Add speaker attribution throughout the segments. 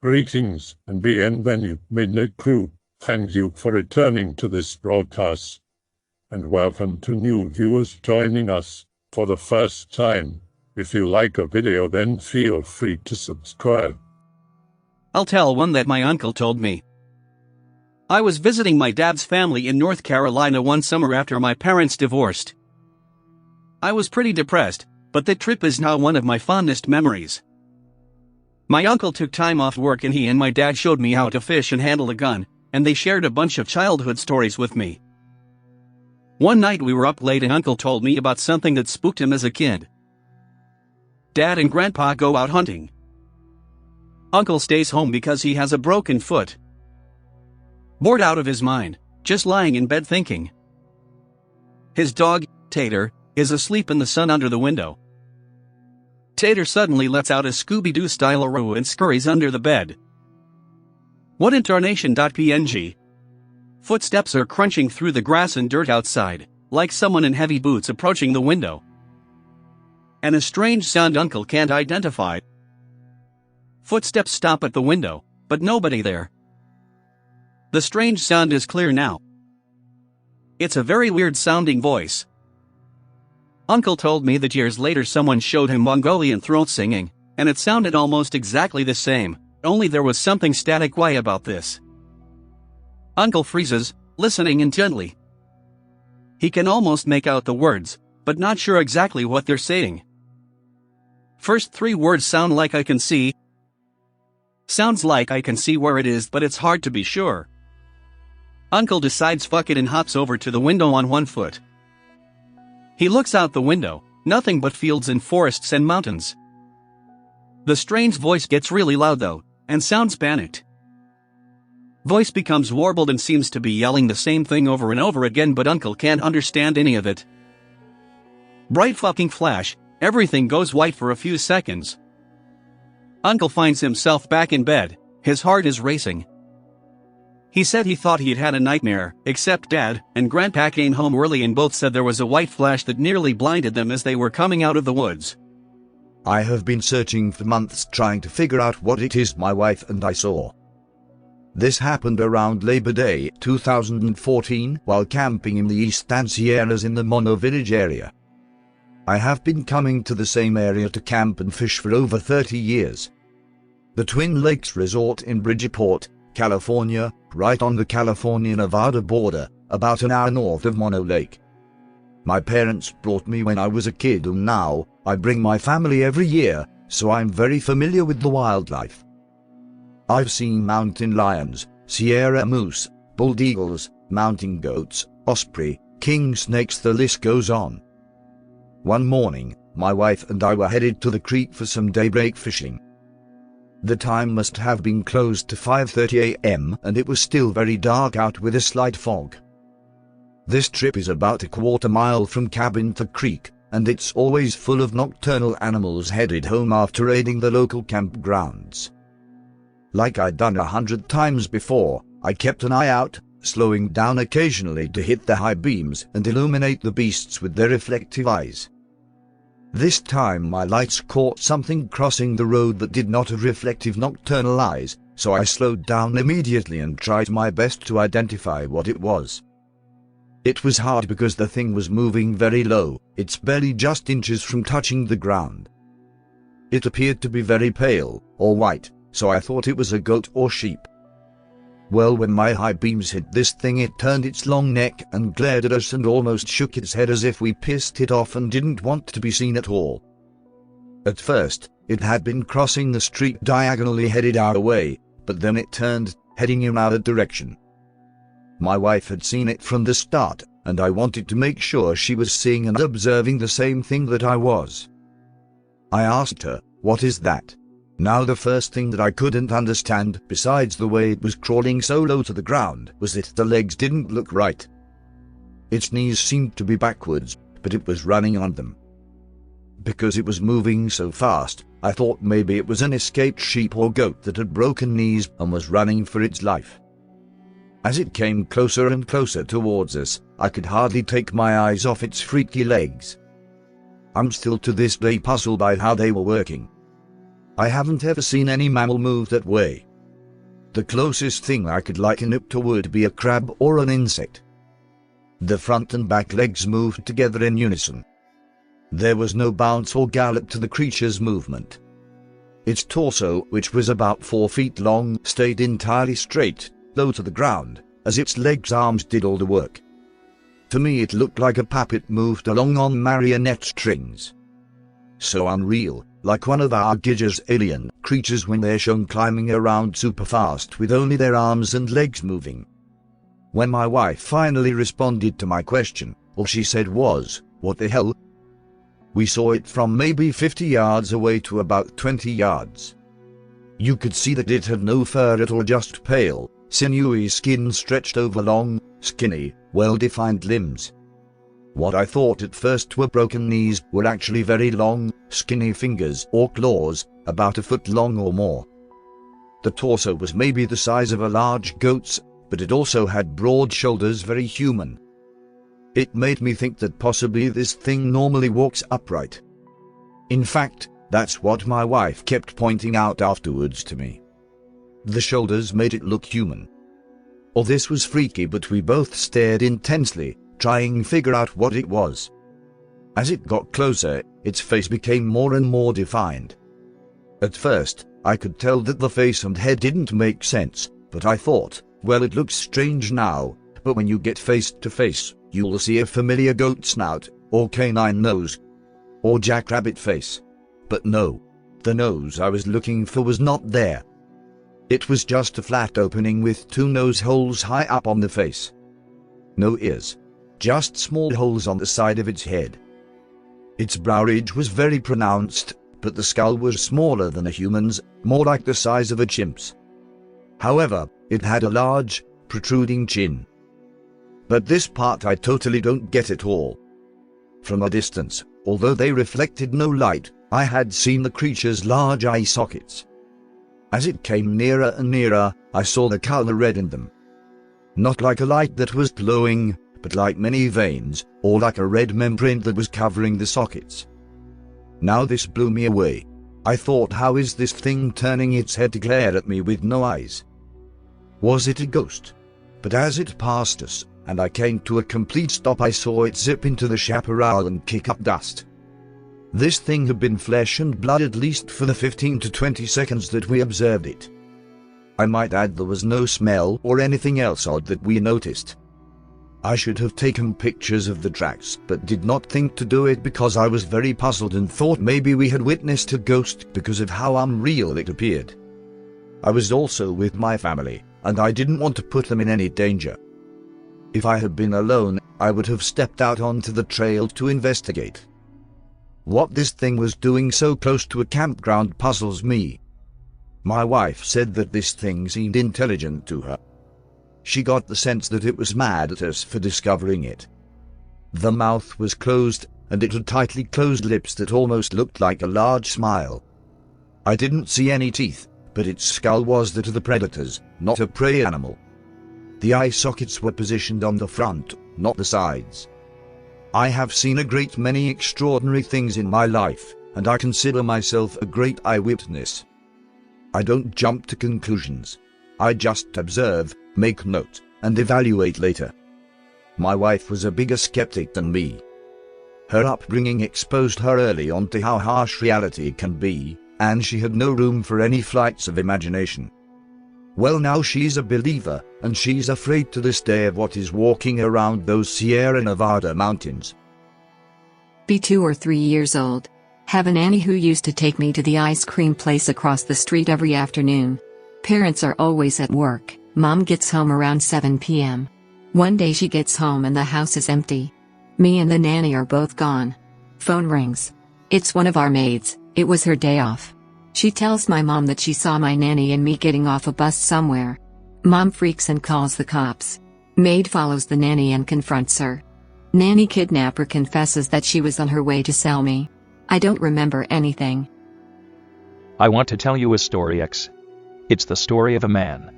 Speaker 1: Greetings and bienvenue, Midnight Crew. Thank you for returning to this broadcast. And welcome to new viewers joining us for the first time. If you like a video, then feel free to subscribe.
Speaker 2: I'll tell one that my uncle told me. I was visiting my dad's family in North Carolina one summer after my parents divorced. I was pretty depressed, but the trip is now one of my fondest memories. My uncle took time off work and he and my dad showed me how to fish and handle a gun, and they shared a bunch of childhood stories with me. One night we were up late and Uncle told me about something that spooked him as a kid. Dad and Grandpa go out hunting. Uncle stays home because he has a broken foot. Bored out of his mind, just lying in bed thinking. His dog, Tater, is asleep in the sun under the window. Tater suddenly lets out a Scooby-Doo style aroo and scurries under the bed. What in tarnation.png? Footsteps are crunching through the grass and dirt outside, like someone in heavy boots approaching the window. And a strange sound Uncle can't identify. Footsteps stop at the window, but nobody there. The strange sound is clear now. It's a very weird sounding voice. Uncle told me that years later someone showed him Mongolian throat singing, and it sounded almost exactly the same, only there was something static-y about this. Uncle freezes, listening intently. He can almost make out the words, but not sure exactly what they're saying. First three words sound like I can see. Sounds like I can see where it is, but it's hard to be sure. Uncle decides fuck it and hops over to the window on one foot. He looks out the window, nothing but fields and forests and mountains. The strange voice gets really loud though, and sounds panicked. Voice becomes warbled and seems to be yelling the same thing over and over again, but Uncle can't understand any of it. Bright fucking flash, everything goes white for a few seconds. Uncle finds himself back in bed, his heart is racing. He said he thought he'd had a nightmare, except Dad and Grandpa came home early and both said there was a white flash that nearly blinded them as they were coming out of the woods.
Speaker 3: I have been searching for months trying to figure out what it is my wife and I saw. This happened around Labor Day 2014 while camping in the Eastern Sierras in the Mono Village area. I have been coming to the same area to camp and fish for over 30 years. The Twin Lakes Resort in Bridgeport, California, right on the California-Nevada border, about an hour north of Mono Lake. My parents brought me when I was a kid and now I bring my family every year, so I'm very familiar with the wildlife. I've seen mountain lions, Sierra moose, bald eagles, mountain goats, osprey, king snakes, the list goes on. One morning, my wife and I were headed to the creek for some daybreak fishing. The time must have been close to 5:30 a.m. and it was still very dark out with a slight fog. This trip is about a quarter mile from cabin to creek, and it's always full of nocturnal animals headed home after raiding the local campgrounds. Like I'd done 100 times before, I kept an eye out, slowing down occasionally to hit the high beams and illuminate the beasts with their reflective eyes. This time my lights caught something crossing the road that did not have reflective nocturnal eyes, so I slowed down immediately and tried my best to identify what it was. It was hard because the thing was moving very low, its belly just inches from touching the ground. It appeared to be very pale, or white, so I thought it was a goat or sheep. Well, when my high beams hit this thing, it turned its long neck and glared at us and almost shook its head as if we pissed it off and didn't want to be seen at all. At first, it had been crossing the street diagonally headed our way, but then it turned, heading in our direction. My wife had seen it from the start, and I wanted to make sure she was seeing and observing the same thing that I was. I asked her, "What is that?" Now the first thing that I couldn't understand, besides the way it was crawling so low to the ground, was that the legs didn't look right. Its knees seemed to be backwards, but it was running on them. Because it was moving so fast, I thought maybe it was an escaped sheep or goat that had broken knees and was running for its life. As it came closer and closer towards us, I could hardly take my eyes off its freaky legs. I'm still to this day puzzled by how they were working. I haven't ever seen any mammal move that way. The closest thing I could liken it to would be a crab or an insect. The front and back legs moved together in unison. There was no bounce or gallop to the creature's movement. Its torso, which was about 4 feet long, stayed entirely straight, low to the ground, as its legs' arms did all the work. To me it looked like a puppet moved along on marionette strings. So unreal, like one of our Giger's alien creatures when they're shown climbing around super fast with only their arms and legs moving. When my wife finally responded to my question, all she said was, "What the hell?" We saw it from maybe 50 yards away to about 20 yards. You could see that it had no fur at all, just pale, sinewy skin stretched over long, skinny, well-defined limbs. What I thought at first were broken knees were actually very long, skinny fingers or claws, about a foot long or more. The torso was maybe the size of a large goat's, but it also had broad shoulders, very human. It made me think that possibly this thing normally walks upright. In fact, that's what my wife kept pointing out afterwards to me. The shoulders made it look human. All this was freaky, but we both stared intensely, trying to figure out what it was. As it got closer, its face became more and more defined. At first, I could tell that the face and head didn't make sense, but I thought, well, it looks strange now, but when you get face to face, you'll see a familiar goat snout, or canine nose, or jackrabbit face. But no, the nose I was looking for was not there. It was just a flat opening with 2 nose holes high up on the face. No ears, just small holes on the side of its head. Its brow ridge was very pronounced, but the skull was smaller than a human's, more like the size of a chimp's. However, it had a large, protruding chin. But this part I totally don't get at all. From a distance, although they reflected no light, I had seen the creature's large eye sockets. As it came nearer and nearer, I saw the color red in them. Not like a light that was glowing, but like many veins, or like a red membrane that was covering the sockets. Now this blew me away. I thought, how is this thing turning its head to glare at me with no eyes? Was it a ghost? But as it passed us, and I came to a complete stop, I saw it zip into the chaparral and kick up dust. This thing had been flesh and blood at least for the 15 to 20 seconds that we observed it. I might add there was no smell or anything else odd that we noticed. I should have taken pictures of the tracks, but did not think to do it because I was very puzzled and thought maybe we had witnessed a ghost because of how unreal it appeared. I was also with my family, and I didn't want to put them in any danger. If I had been alone, I would have stepped out onto the trail to investigate. What this thing was doing so close to a campground puzzles me. My wife said that this thing seemed intelligent to her. She got the sense that it was mad at us for discovering it. The mouth was closed, and it had tightly closed lips that almost looked like a large smile. I didn't see any teeth, but its skull was that of the predators, not a prey animal. The eye sockets were positioned on the front, not the sides. I have seen a great many extraordinary things in my life, and I consider myself a great eyewitness. I don't jump to conclusions. I just observe, make note, and evaluate later. My wife was a bigger skeptic than me. Her upbringing exposed her early on to how harsh reality can be, and she had no room for any flights of imagination. Well, now she's a believer, and she's afraid to this day of what is walking around those Sierra Nevada mountains.
Speaker 4: Be 2 or 3 years old. Have a nanny who used to take me to the ice cream place across the street every afternoon. Parents are always at work. Mom gets home around 7 p.m. One day she gets home and the house is empty. Me and the nanny are both gone. Phone rings. It's one of our maids. It was her day off. She tells my mom that she saw my nanny and me getting off a bus somewhere. Mom freaks and calls the cops. Maid follows the nanny and confronts her. Nanny kidnapper confesses that she was on her way to sell me. I don't remember anything.
Speaker 5: I want to tell you a story, X. It's the story of a man.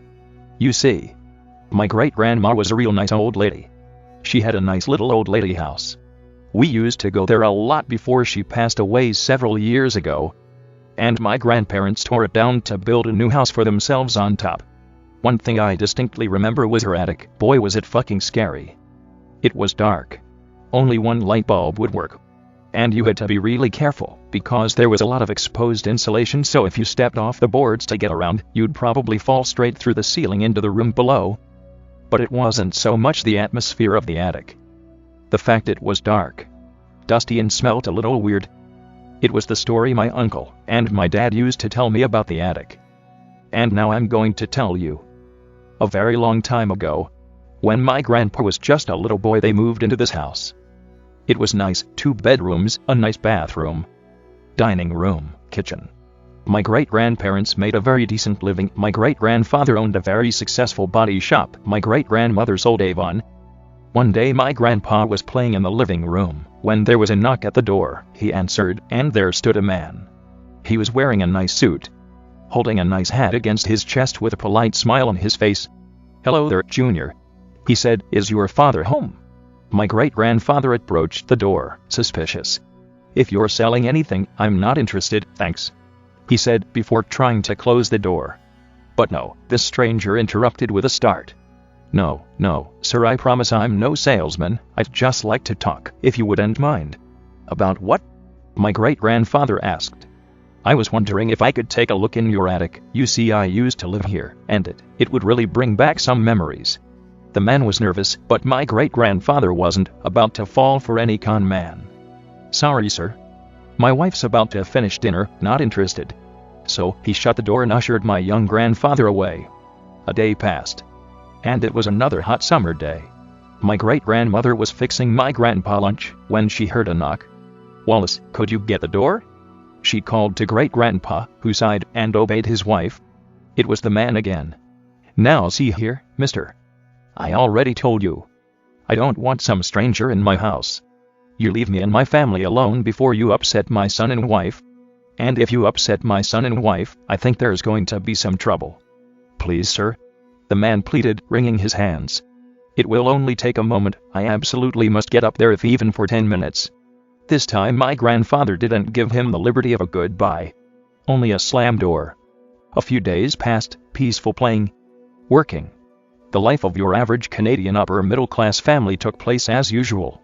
Speaker 5: You see, my great-grandma was a real nice old lady. She had a nice little old lady house. We used to go there a lot before she passed away several years ago, and my grandparents tore it down to build a new house for themselves on top. One thing I distinctly remember was her attic. Boy, was it fucking scary. It was dark. Only one light bulb would work. And you had to be really careful, because there was a lot of exposed insulation, so if you stepped off the boards to get around, you'd probably fall straight through the ceiling into the room below. But it wasn't so much the atmosphere of the attic. The fact it was dark, dusty, and smelt a little weird. It was the story my uncle and my dad used to tell me about the attic. And now I'm going to tell you. A very long time ago, when my grandpa was just a little boy, they moved into this house. It was nice, 2 bedrooms, a nice bathroom, dining room, kitchen. My great-grandparents made a very decent living. My great-grandfather owned a very successful body shop. My great-grandmother sold Avon. One day my grandpa was playing in the living room when there was a knock at the door. He answered, and there stood a man. He was wearing a nice suit, holding a nice hat against his chest with a polite smile on his face. "Hello there, Junior," he said. "Is your father home?" My great-grandfather approached the door, suspicious. "If you're selling anything, I'm not interested, thanks," he said before trying to close the door. But no, this stranger interrupted with a start. No, sir, I promise I'm no salesman. I'd just like to talk, if you wouldn't mind." "About what?" my great-grandfather asked. "I was wondering if I could take a look in your attic. You see, I used to live here, and it would really bring back some memories." The man was nervous, but my great-grandfather wasn't about to fall for any con man. "Sorry, sir. My wife's about to finish dinner, not interested." So he shut the door and ushered my young grandfather away. A day passed, and it was another hot summer day. My great-grandmother was fixing my grandpa lunch when she heard a knock. "Wallace, could you get the door?" she called to great-grandpa, who sighed and obeyed his wife. It was the man again. "Now see here, mister. I already told you. I don't want some stranger in my house. You leave me and my family alone before you upset my son and wife. And if you upset my son and wife, I think there's going to be some trouble. Please, sir," the man pleaded, wringing his hands. "It will only take a moment. I absolutely must get up there, if even for 10 minutes. This time my grandfather didn't give him the liberty of a goodbye. Only a slam door. A few days passed, peaceful, playing, working. The life of your average Canadian upper-middle-class family took place as usual.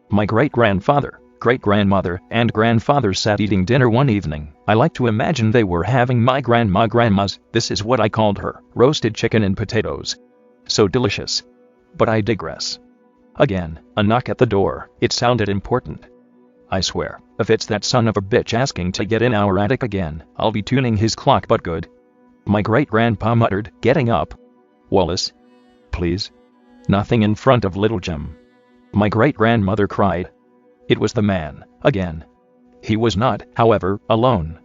Speaker 5: My great-grandfather, great-grandmother, and grandfather sat eating dinner one evening. I like to imagine they were having my grandma's, this is what I called her, roasted chicken and potatoes. So delicious. But I digress. Again, a knock at the door. It sounded important. I swear, if it's that son of a bitch asking to get in our attic again, I'll be tuning his clock, but good. My great-grandpa muttered, getting up. "Wallace, please. Nothing in front of little Jim." My great-grandmother cried. It was the man, again. He was not, however, alone.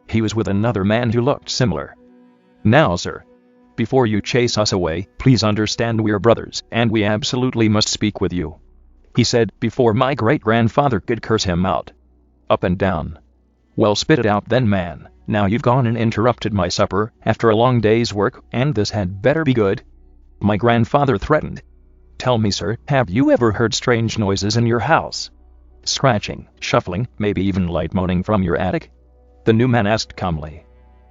Speaker 5: He was with another man who looked similar. "Now, sir, before you chase us away, please understand we're brothers, and we absolutely must speak with you," he said before my great-grandfather could curse him out. Up and down. "Well, spit it out then, man. Now you've gone and interrupted my supper after a long day's work, and this had better be good," my grandfather threatened. "Tell me, sir, have you ever heard strange noises in your house? Scratching, shuffling, maybe even light moaning from your attic?" the new man asked calmly.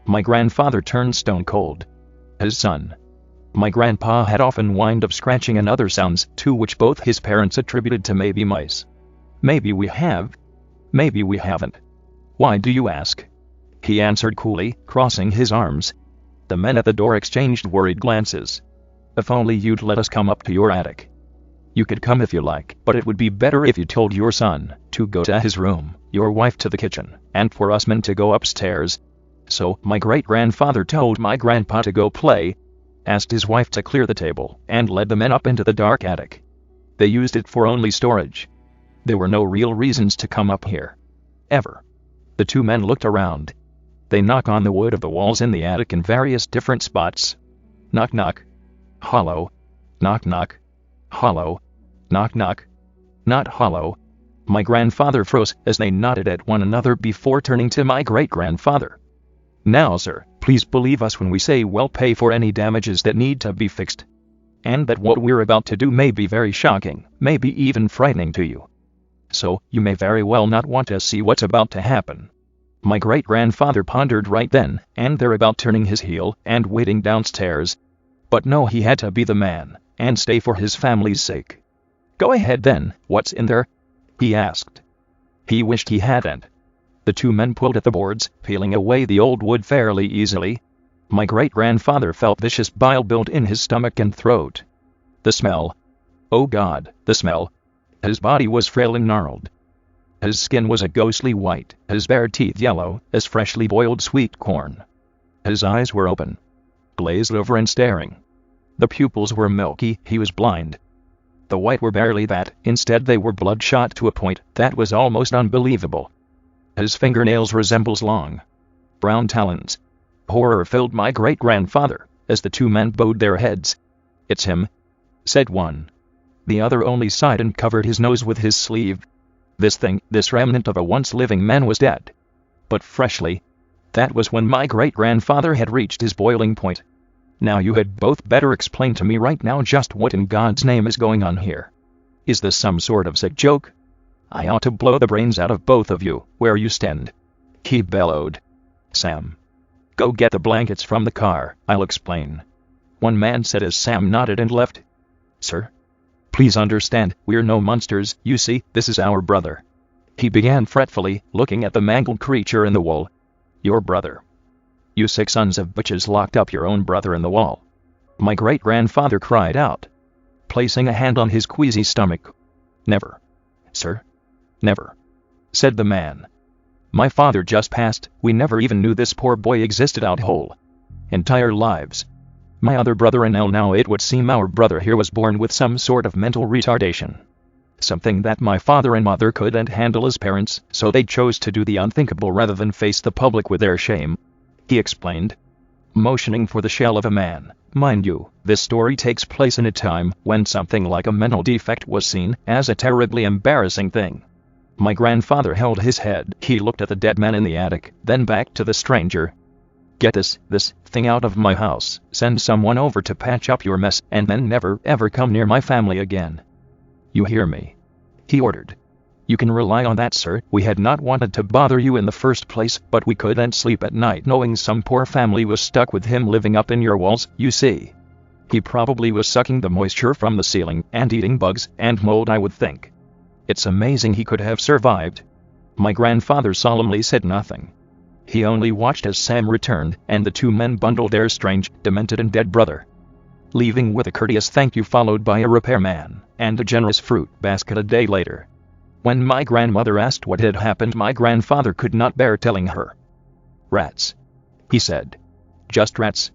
Speaker 5: My grandfather turned stone cold. His son, my grandpa, had often whined of scratching and other sounds, to which both his parents attributed to maybe mice. "Maybe we have. Maybe we haven't. Why do you ask?" he answered coolly, crossing his arms. The men at the door exchanged worried glances. "If only you'd let us come up to your attic." "You could come if you like, but it would be better if you told your son to go to his room, your wife to the kitchen, and for us men to go upstairs." So my great-grandfather told my grandpa to go play, asked his wife to clear the table, and led the men up into the dark attic. They used it for only storage. There were no real reasons to come up here. Ever. The two men looked around. They knock on the wood of the walls in the attic in various different spots. Knock knock. Hollow. Knock knock. Hollow. Knock knock. Not hollow. My grandfather froze as they nodded at one another before turning to my great-grandfather. "Now, sir, please believe us when we say we'll pay for any damages that need to be fixed. And that what we're about to do may be very shocking, maybe even frightening to you. So, you may very well not want to see what's about to happen." My great-grandfather pondered right then and there about turning his heel and waiting downstairs. But no, he had to be the man, and stay for his family's sake. Go ahead then, what's in there? He asked. He wished he hadn't. The two men pulled at the boards, peeling away the old wood fairly easily. My great-grandfather felt vicious bile build in his stomach and throat. The smell. Oh God, the smell. His body was frail and gnarled. His skin was a ghostly white, his bare teeth yellow as freshly boiled sweet corn. His eyes were open, glazed over and staring. The pupils were milky, he was blind. The white were barely that, instead they were bloodshot to a point that was almost unbelievable. His fingernails resembled long, brown talons. Horror filled my great-grandfather, as the two men bowed their heads. "It's him," said one. The other only sighed and covered his nose with his sleeve. This thing, this remnant of a once-living man was dead. But freshly. That was when my great-grandfather had reached his boiling point. Now you had both better explain to me right now just what in God's name is going on here. Is this some sort of sick joke? I ought to blow the brains out of both of you, where you stand. He bellowed. Sam. Go get the blankets from the car, I'll explain. One man said as Sam nodded and left. Sir? Please understand, we're no monsters, you see, this is our brother. He began fretfully, looking at the mangled creature in the wall. Your brother. You sick sons of bitches locked up your own brother in the wall. My great-grandfather cried out, placing a hand on his queasy stomach. Never. Sir? Never. Said the man. My father just passed, we never even knew this poor boy existed out whole entire lives. My other brother and now it would seem our brother here was born with some sort of mental retardation. Something that my father and mother couldn't handle as parents, so they chose to do the unthinkable rather than face the public with their shame. He explained, motioning for the shell of a man. Mind you, this story takes place in a time when something like a mental defect was seen as a terribly embarrassing thing. My grandfather held his head. He looked at the dead man in the attic, then back to the stranger. Get this thing out of my house, send someone over to patch up your mess, and then never ever come near my family again. You hear me? He ordered. You can rely on that, sir. We had not wanted to bother you in the first place, but we couldn't sleep at night knowing some poor family was stuck with him living up in your walls, you see. He probably was sucking the moisture from the ceiling and eating bugs and mold, I would think. It's amazing he could have survived. My grandfather solemnly said nothing. He only watched as Sam returned, and the two men bundled their strange, demented and dead brother, leaving with a courteous thank you followed by a repairman and a generous fruit basket a day later. When my grandmother asked what had happened, my grandfather could not bear telling her. Rats, he said. Just rats.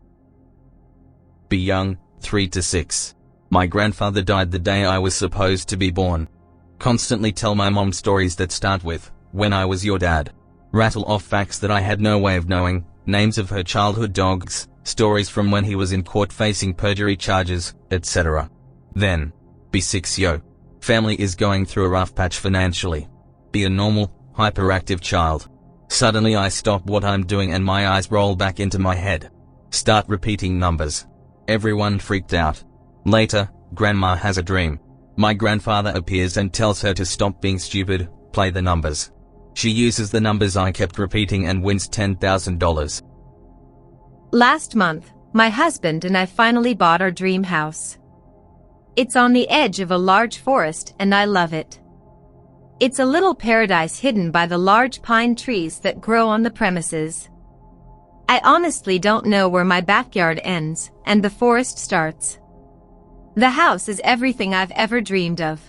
Speaker 6: Be young, 3 to 6. My grandfather died the day I was supposed to be born. Constantly tell my mom stories that start with, when I was your dad. Rattle off facts that I had no way of knowing, names of her childhood dogs, stories from when he was in court facing perjury charges, etc. Then, be 6 yo. Family is going through a rough patch financially. Be a normal, hyperactive child. Suddenly I stop what I'm doing and my eyes roll back into my head. Start repeating numbers. Everyone freaked out. Later, Grandma has a dream. My grandfather appears and tells her to stop being stupid, play the numbers. She uses the numbers I kept repeating and wins $10,000.
Speaker 7: Last month, my husband and I finally bought our dream house. It's on the edge of a large forest and I love it. It's a little paradise hidden by the large pine trees that grow on the premises. I honestly don't know where my backyard ends and the forest starts. The house is everything I've ever dreamed of.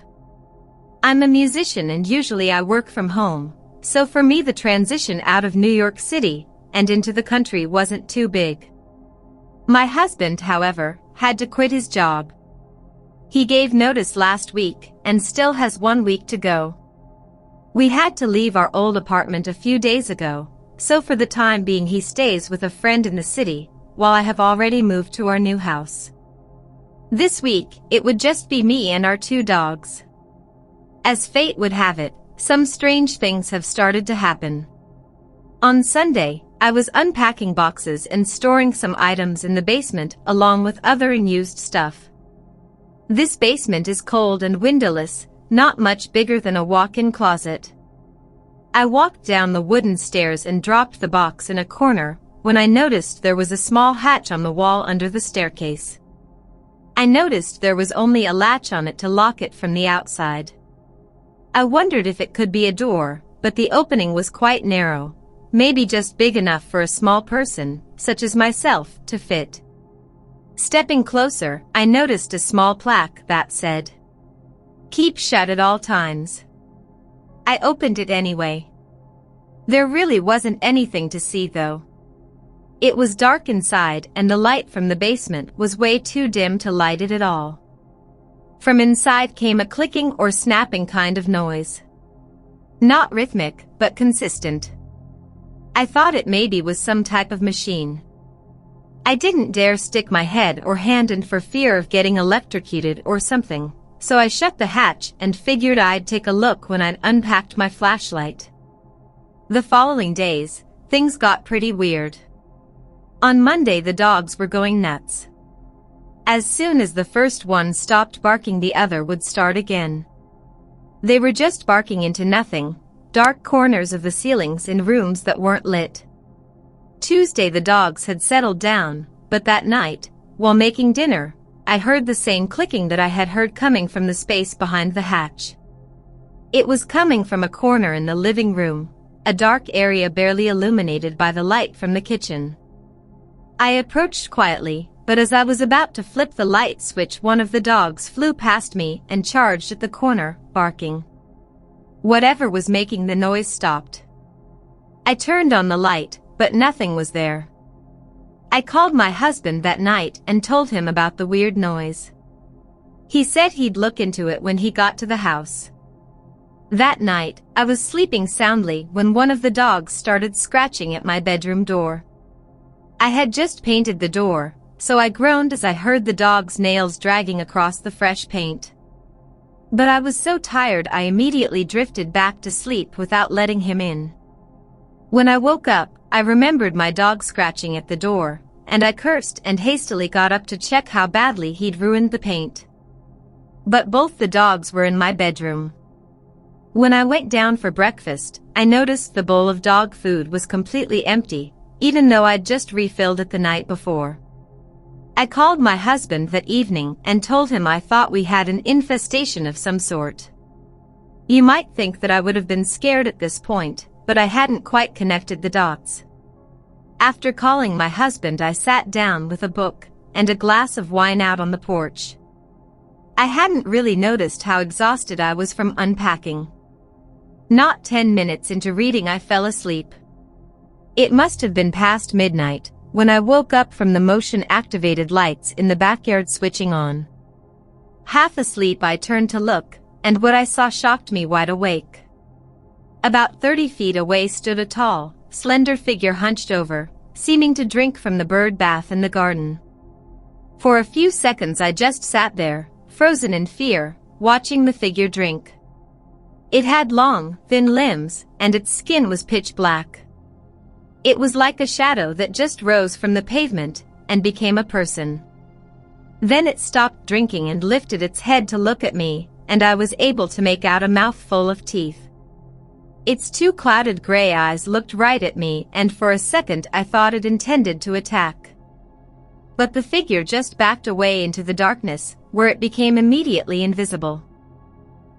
Speaker 7: I'm a musician and usually I work from home, so for me the transition out of New York City and into the country wasn't too big. My husband, however, had to quit his job. He gave notice last week and still has 1 week to go. We had to leave our old apartment a few days ago, so for the time being he stays with a friend in the city, while I have already moved to our new house. This week, it would just be me and our 2 dogs. As fate would have it, some strange things have started to happen. On Sunday, I was unpacking boxes and storing some items in the basement along with other unused stuff. This basement is cold and windowless, not much bigger than a walk-in closet. I walked down the wooden stairs and dropped the box in a corner when I noticed there was a small hatch on the wall under the staircase. I noticed there was only a latch on it to lock it from the outside. I wondered if it could be a door, but the opening was quite narrow, maybe just big enough for a small person, such as myself, to fit. Stepping closer, I noticed a small plaque that said, "Keep shut at all times." I opened it anyway. There really wasn't anything to see though. It was dark inside and the light from the basement was way too dim to light it at all. From inside came a clicking or snapping kind of noise. Not rhythmic, but consistent. I thought it maybe was some type of machine. I didn't dare stick my head or hand in for fear of getting electrocuted or something, so I shut the hatch and figured I'd take a look when I'd unpacked my flashlight. The following days, things got pretty weird. On Monday the dogs were going nuts. As soon as the first one stopped barking, the other would start again. They were just barking into nothing, dark corners of the ceilings in rooms that weren't lit. Tuesday the dogs had settled down, but that night, while making dinner, I heard the same clicking that I had heard coming from the space behind the hatch. It was coming from a corner in the living room, a dark area barely illuminated by the light from the kitchen. I approached quietly, but as I was about to flip the light switch, one of the dogs flew past me and charged at the corner, barking. Whatever was making the noise stopped. I turned on the light, but nothing was there. I called my husband that night and told him about the weird noise. He said he'd look into it when he got to the house. That night, I was sleeping soundly when one of the dogs started scratching at my bedroom door. I had just painted the door, so I groaned as I heard the dog's nails dragging across the fresh paint. But I was so tired I immediately drifted back to sleep without letting him in. When I woke up, I remembered my dog scratching at the door, and I cursed and hastily got up to check how badly he'd ruined the paint. But both the dogs were in my bedroom. When I went down for breakfast, I noticed the bowl of dog food was completely empty, even though I'd just refilled it the night before. I called my husband that evening and told him I thought we had an infestation of some sort. You might think that I would have been scared at this point, but I hadn't quite connected the dots. After calling my husband, I sat down with a book and a glass of wine out on the porch. I hadn't really noticed how exhausted I was from unpacking. Not 10 minutes into reading, I fell asleep. It must have been past midnight when I woke up from the motion-activated lights in the backyard switching on. Half asleep, I turned to look, and what I saw shocked me wide awake. About 30 feet away stood a tall, slender figure hunched over, seeming to drink from the bird bath in the garden. For a few seconds I just sat there, frozen in fear, watching the figure drink. It had long, thin limbs, and its skin was pitch black. It was like a shadow that just rose from the pavement and became a person. Then it stopped drinking and lifted its head to look at me, and I was able to make out a mouthful of teeth. Its two clouded gray eyes looked right at me, and for a second I thought it intended to attack. But the figure just backed away into the darkness, where it became immediately invisible.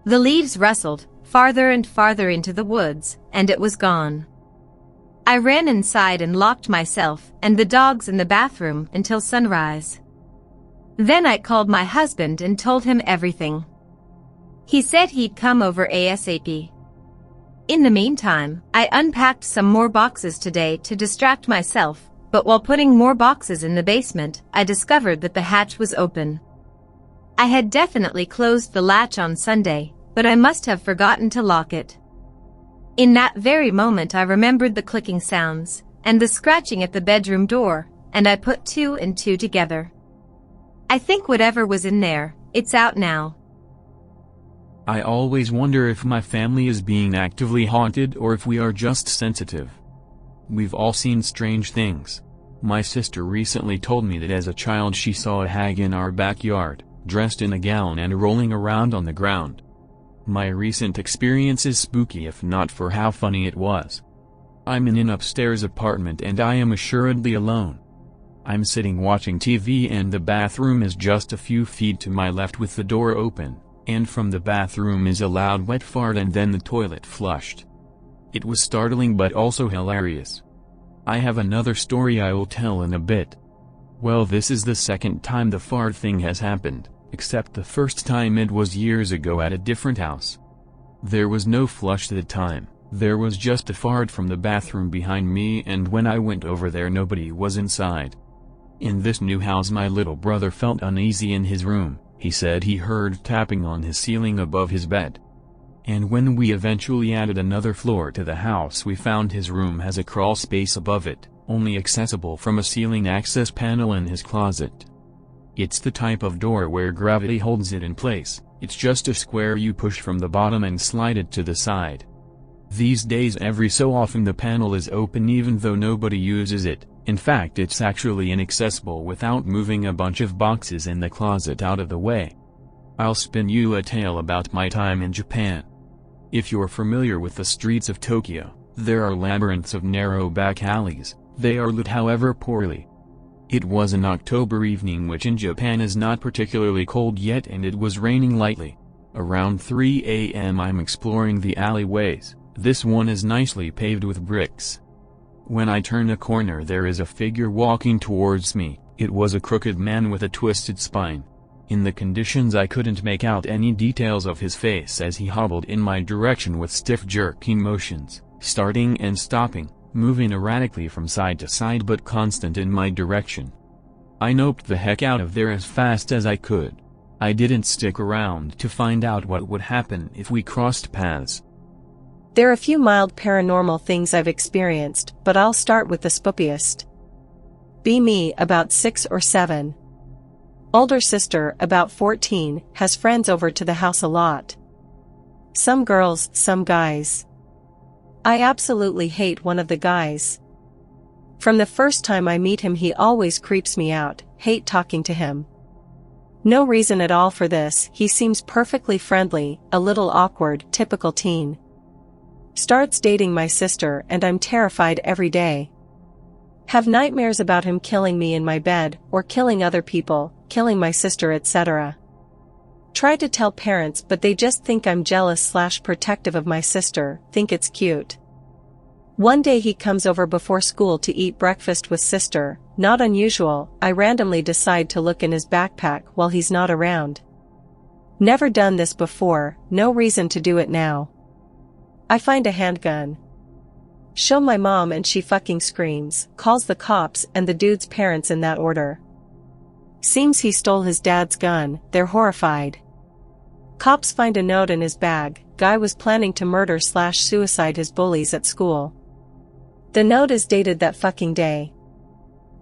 Speaker 7: The leaves rustled, farther and farther into the woods, and it was gone. I ran inside and locked myself and the dogs in the bathroom until sunrise. Then I called my husband and told him everything. He said he'd come over ASAP. In the meantime, I unpacked some more boxes today to distract myself, but while putting more boxes in the basement, I discovered that the hatch was open. I had definitely closed the latch on Sunday, but I must have forgotten to lock it. In that very moment I remembered the clicking sounds and the scratching at the bedroom door, and I put two and two together. I think whatever was in there, it's out now.
Speaker 8: I always wonder if my family is being actively haunted or if we are just sensitive. We've all seen strange things. My sister recently told me that as a child she saw a hag in our backyard, dressed in a gown and rolling around on the ground. My recent experience is spooky if not for how funny it was. I'm in an upstairs apartment and I am assuredly alone. I'm sitting watching TV and the bathroom is just a few feet to my left with the door open, and from the bathroom is a loud wet fart and then the toilet flushed. It was startling but also hilarious. I have another story I will tell in a bit. Well, this is the second time the fart thing has happened, except the first time it was years ago at a different house. There was no flush at the time, there was just a fart from the bathroom behind me, and when I went over there nobody was inside. In this new house my little brother felt uneasy in his room. He said he heard tapping on his ceiling above his bed. And when we eventually added another floor to the house, we found his room has a crawl space above it, only accessible from a ceiling access panel in his closet. It's the type of door where gravity holds it in place. It's just a square you push from the bottom and slide it to the side. These days every so often the panel is open even though nobody uses it. In fact, it's actually inaccessible without moving a bunch of boxes in the closet out of the way. I'll spin you a tale about my time in Japan. If you're familiar with the streets of Tokyo, there are labyrinths of narrow back alleys. They are lit however poorly. It was an October evening, which in Japan is not particularly cold yet, and it was raining lightly. Around 3 a.m. I'm exploring the alleyways. This one is nicely paved with bricks. When I turn a corner there is a figure walking towards me. It was a crooked man with a twisted spine. In the conditions I couldn't make out any details of his face as he hobbled in my direction with stiff jerking motions, starting and stopping, moving erratically from side to side but constant in my direction. I noped the heck out of there as fast as I could. I didn't stick around to find out what would happen if we crossed paths.
Speaker 9: There are a few mild paranormal things I've experienced, but I'll start with the spookiest. Be me, about 6 or 7. Older sister, about 14, has friends over to the house a lot. Some girls, some guys. I absolutely hate one of the guys. From the first time I meet him he always creeps me out, hate talking to him. No reason at all for this, he seems perfectly friendly, a little awkward, typical teen. Starts dating my sister and I'm terrified every day. Have nightmares about him killing me in my bed, or killing other people, killing my sister, etc. Try to tell parents but they just think I'm jealous/protective of my sister, think it's cute. One day he comes over before school to eat breakfast with sister, not unusual. I randomly decide to look in his backpack while he's not around. Never done this before, no reason to do it now. I find a handgun. Show my mom and she fucking screams, calls the cops and the dude's parents in that order. Seems he stole his dad's gun, they're horrified. Cops find a note in his bag, guy was planning to murder/suicide his bullies at school. The note is dated that fucking day.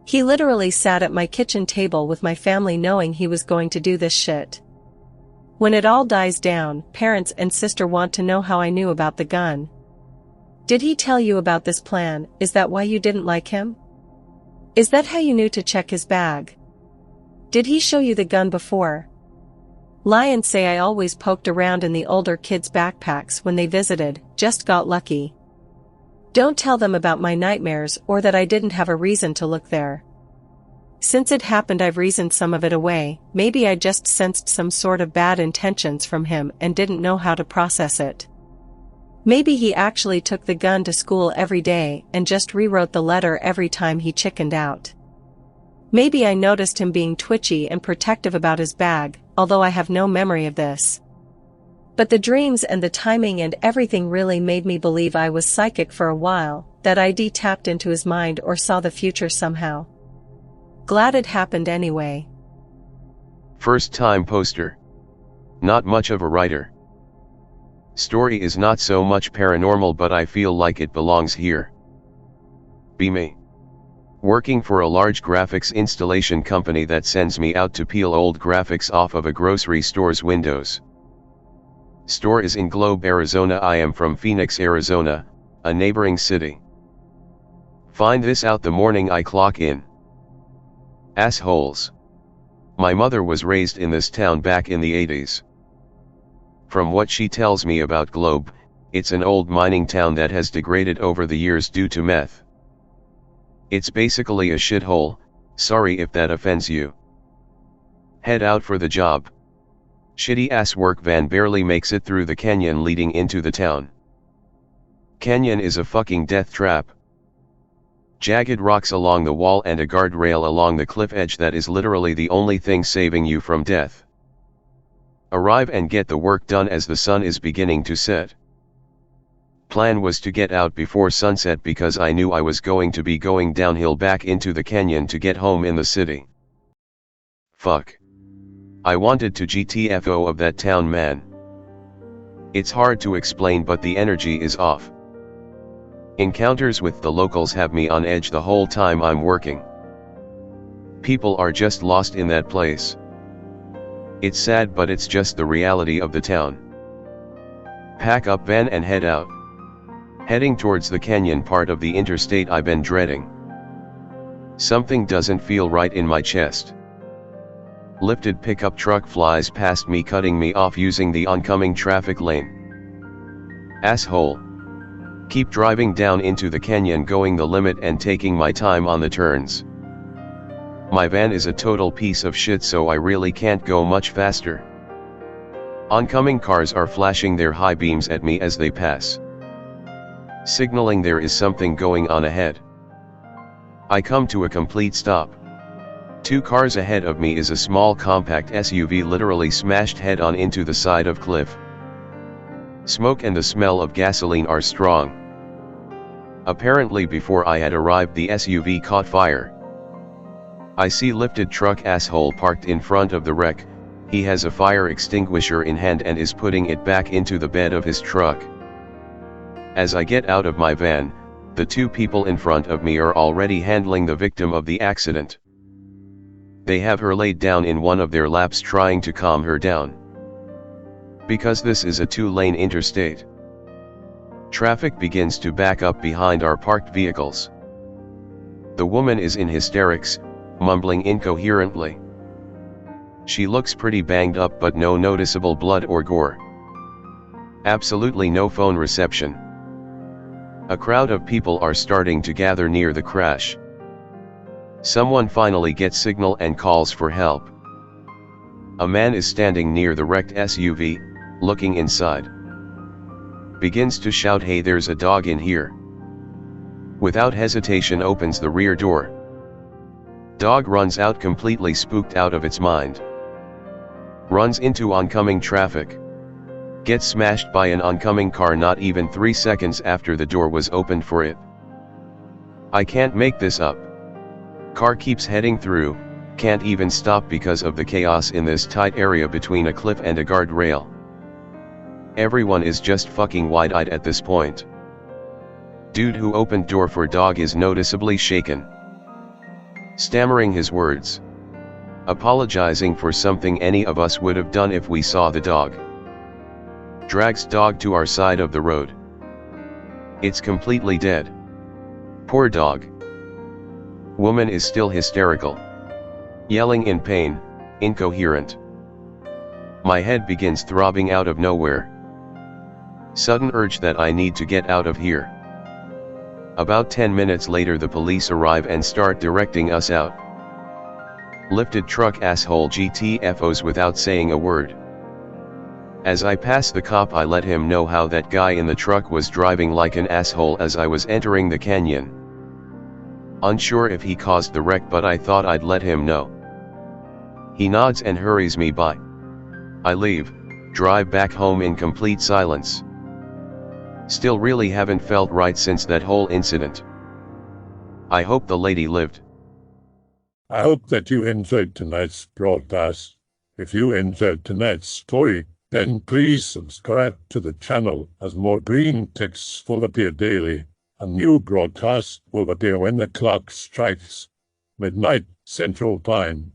Speaker 9: He literally sat at my kitchen table with my family knowing he was going to do this shit. When it all dies down, parents and sister want to know how I knew about the gun. Did he tell you about this plan? Is that why you didn't like him? Is that how you knew to check his bag? Did he show you the gun before? Lie and say I always poked around in the older kids' backpacks when they visited, just got lucky. Don't tell them about my nightmares or that I didn't have a reason to look there. Since it happened I've reasoned some of it away, maybe I just sensed some sort of bad intentions from him and didn't know how to process it. Maybe he actually took the gun to school every day and just rewrote the letter every time he chickened out. Maybe I noticed him being twitchy and protective about his bag, although I have no memory of this. But the dreams and the timing and everything really made me believe I was psychic for a while, that ID tapped into his mind or saw the future somehow. Glad it happened anyway.
Speaker 10: First time poster. Not much of a writer. Story is not so much paranormal but I feel like it belongs here. Be me. Working for a large graphics installation company that sends me out to peel old graphics off of a grocery store's windows. Store is in Globe, Arizona. I am from Phoenix, Arizona, a neighboring city. Find this out the morning I clock in. Assholes. My mother was raised in this town back in the 80s. From what she tells me about Globe, it's an old mining town that has degraded over the years due to meth. It's basically a shithole, Sorry if that offends you. Head out for the job. Shitty ass work van barely makes it through the canyon leading into the town. Canyon is a fucking death trap. Jagged rocks along the wall and a guardrail along the cliff edge that is literally the only thing saving you from death. Arrive and get the work done as the sun is beginning to set. Plan was to get out before sunset because I knew I was going to be going downhill back into the canyon to get home in the city. Fuck. I wanted to GTFO of that town, man. It's hard to explain, but the energy is off. Encounters with the locals have me on edge the whole time I'm working. People are just lost in that place. It's sad, but it's just the reality of the town. Pack up van and head out. Heading towards the canyon part of the interstate I've been dreading. Something doesn't feel right in my chest. Lifted pickup truck flies past me, cutting me off using the oncoming traffic lane. Asshole. Keep driving down into the canyon, going the limit and taking my time on the turns. My van is a total piece of shit, so I really can't go much faster. Oncoming cars are flashing their high beams at me as they pass, signaling there is something going on ahead. I come to a complete stop. 2 cars ahead of me is a small compact SUV literally smashed head on into the side of cliff. Smoke and the smell of gasoline are strong. Apparently before I had arrived the SUV caught fire. I see lifted truck asshole parked in front of the wreck. He has a fire extinguisher in hand and is putting it back into the bed of his truck. As I get out of my van, the 2 people in front of me are already handling the victim of the accident. They have her laid down in one of their laps, trying to calm her down. Because this is a 2-lane interstate, traffic begins to back up behind our parked vehicles. The woman is in hysterics, mumbling incoherently. She looks pretty banged up, but no noticeable blood or gore. Absolutely no phone reception. A crowd of people are starting to gather near the crash. Someone finally gets signal and calls for help. A man is standing near the wrecked SUV, looking inside. Begins to shout, "Hey, there's a dog in here." Without hesitation opens the rear door. Dog runs out, completely spooked out of its mind. Runs into oncoming traffic. Gets smashed by an oncoming car not even 3 seconds after the door was opened for it. I can't make this up. Car keeps heading through, can't even stop because of the chaos in this tight area between a cliff and a guardrail. Everyone is just fucking wide-eyed at this point. Dude who opened door for dog is noticeably shaken. Stammering his words. Apologizing for something any of us would have done if we saw the dog. Drags dog to our side of the road. It's completely dead. Poor dog. Woman is still hysterical. Yelling in pain, incoherent. My head begins throbbing out of nowhere. Sudden urge that I need to get out of here. About 10 minutes later the police arrive and start directing us out. Lifted truck asshole GTFOs without saying a word. As I pass the cop I let him know how that guy in the truck was driving like an asshole as I was entering the canyon. Unsure if he caused the wreck, but I thought I'd let him know. He nods and hurries me by. I leave, drive back home in complete silence. Still really haven't felt right since that whole incident. I hope the lady lived.
Speaker 1: I hope that you enjoyed tonight's broadcast. If you enjoyed tonight's story, then please subscribe to the channel, as more Greentext will appear daily. A new broadcast will appear when the clock strikes midnight Central Time.